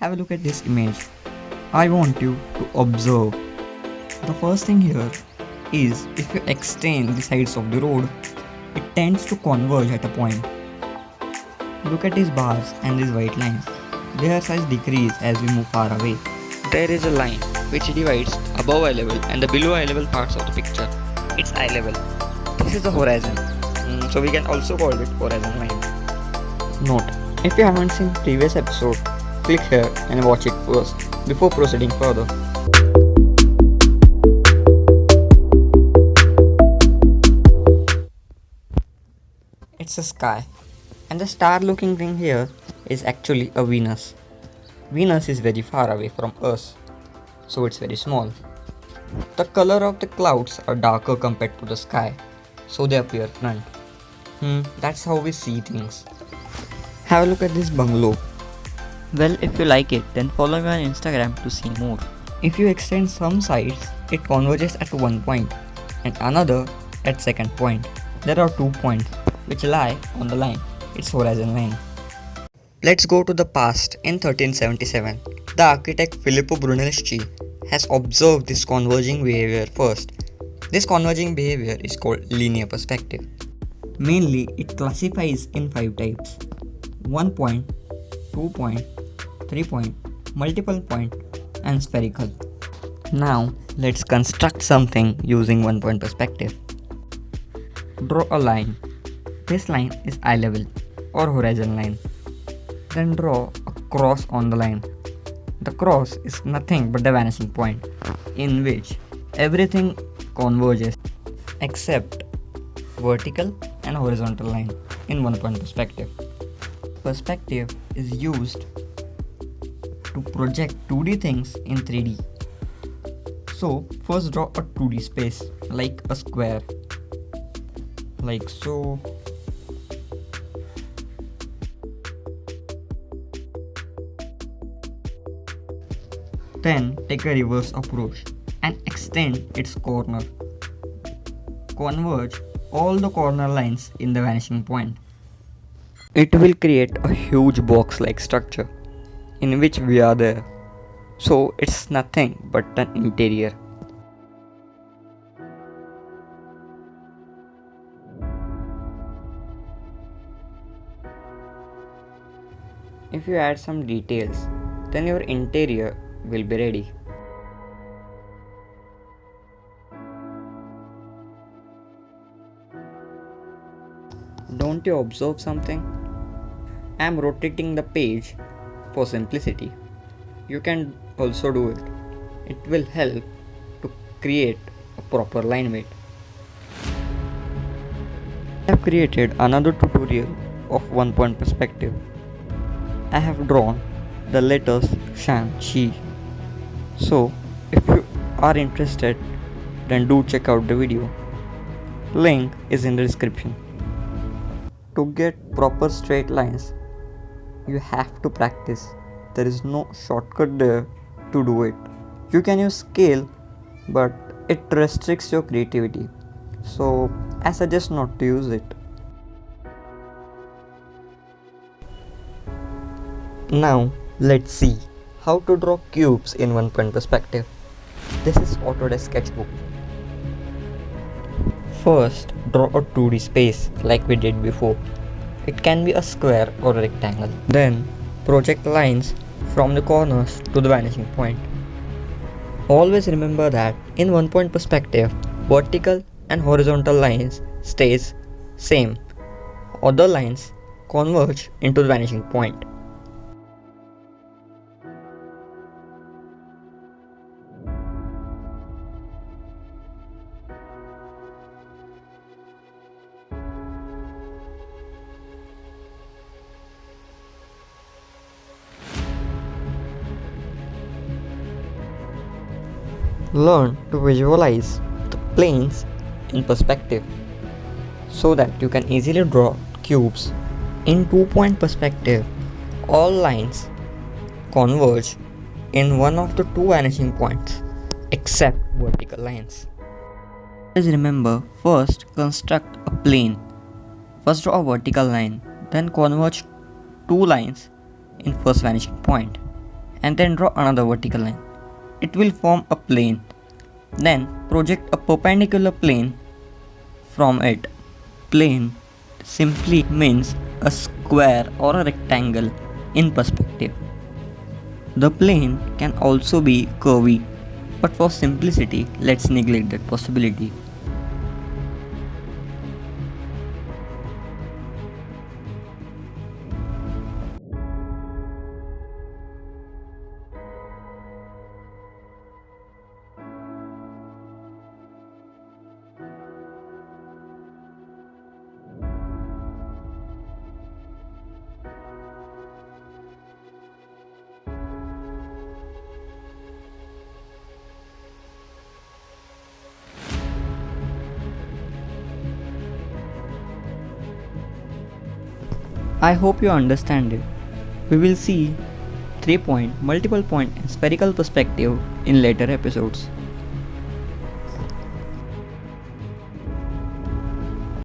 Have a look at this image. I want you to observe. The first thing here is if you extend the sides of the road, it tends to converge at a point. Look at these bars and these white lines. Their size decrease as we move far away. There is a line which divides above eye level and the below eye level parts of the picture. It's eye level. This is the horizon. So we can also call it horizon line. Note, if you haven't seen previous episode, click here and watch it first before proceeding further. It's a sky, and the star looking thing here is actually a Venus. Venus is very far away from us, so it's very small. The color of the clouds are darker compared to the sky, so they appear front. That's how we see things. Have a look at this bungalow. Well, if you like it, then follow me on Instagram to see more. If you extend some sides, it converges at one point and another at second point. There are 2 points which lie on the line. It's horizon line. Let's go to the past. In 1377, the architect Filippo Brunelleschi has observed this converging behavior first. This converging behavior is called linear perspective. Mainly, it classifies in 5 types: 1 point, 2 point, 3 point, multiple point, and spherical. Now, let's construct something using 1 point perspective. Draw a line. This line is eye level or horizon line. Then draw a cross on the line. The cross is nothing but the vanishing point in which everything converges except vertical and horizontal line in 1 point perspective. Perspective is used to project 2D things in 3D. So first draw a 2D space like a square, like so. Then take a reverse approach and extend its corner. Converge all the corner lines in the vanishing point. It will create a huge box-like structure in which we are there. So it's nothing but an interior. If you add some details, then your interior will be ready. Don't you observe something? I am rotating the page for simplicity. You can also do it. It will help to create a proper line weight. I have created another tutorial of 1 point perspective. I have drawn the letters Shang-Chi. So, if you are interested, then do check out the video. Link is in the description. To get proper straight lines, you have to practice. There is no shortcut there to do it. You can use scale, but it restricts your creativity. So, I suggest not to use it. Now, let's see how to draw cubes in 1 point perspective. This is Autodesk Sketchbook. First, draw a 2D space like we did before. It can be a square or a rectangle. Then, project lines from the corners to the vanishing point. Always remember that in 1 point perspective, vertical and horizontal lines stays same. Other lines converge into the vanishing point. Learn to visualize the planes in perspective so that you can easily draw cubes. In 2 point perspective, all lines converge in one of the 2 vanishing points except vertical lines. Please remember, first construct a plane. First draw a vertical line, then converge 2 lines in first vanishing point, and then draw another vertical line. It will form a plane. Then project a perpendicular plane from it. Plane simply means a square or a rectangle in perspective. The plane can also be curvy, but for simplicity, let's neglect that possibility. I hope you understand it. We will see 3-point, multiple point and spherical perspective in later episodes.